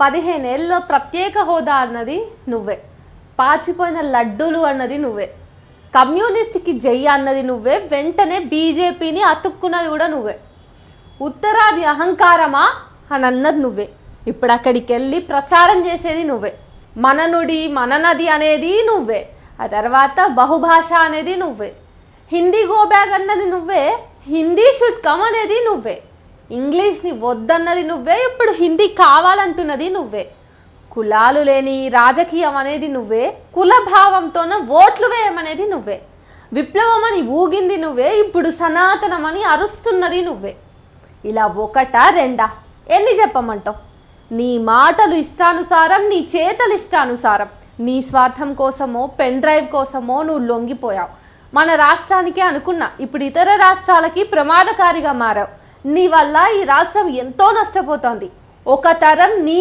15 ఏళ్ళలో ప్రత్యేక హోదా అన్నది నువ్వే, పాచిపోయిన లడ్డూలు అన్నది నువ్వే, కమ్యూనిస్ట్కి జై అన్నది నువ్వే, వెంటనే బీజేపీని అతుక్కున్నది కూడా నువ్వే. ఉత్తరాది అహంకారమా అని అన్నది నువ్వే, ఇప్పుడు అక్కడికి వెళ్ళి ప్రచారం చేసేది నువ్వే. మన నుడి మన నది అనేది నువ్వే, ఆ తర్వాత బహుభాష అనేది నువ్వే, హిందీ గో బ్యాగ్ అన్నది నువ్వే, హిందీ షుడ్ కమ్ అనేది నువ్వే, ఇంగ్లీష్ని వద్దన్నది నువ్వే, ఇప్పుడు హిందీ కావాలంటున్నది నువ్వే. కులాలు లేని రాజకీయం అనేది నువ్వే, కుల భావంతోన ఓట్లు వేయమనేది నువ్వే, విప్లవం అని ఊగింది నువ్వే, ఇప్పుడు సనాతనం అని అరుస్తున్నది నువ్వే. ఇలా ఒకటా రెండా, ఎన్ని చెప్పమంటావు? నీ మాటలు ఇష్టానుసారం, నీ చేతలు ఇష్టానుసారం. నీ స్వార్థం కోసమో పెన్ డ్రైవ్ కోసమో నువ్వు లొంగిపోయావు. మన రాష్ట్రానికే అనుకున్నా, ఇప్పుడు ఇతర రాష్ట్రాలకి ప్రమాదకారిగా మారావు. నీ వల్ల ఈ రాష్ట్రం ఎంతో నష్టపోతోంది. ఒక తరం నీ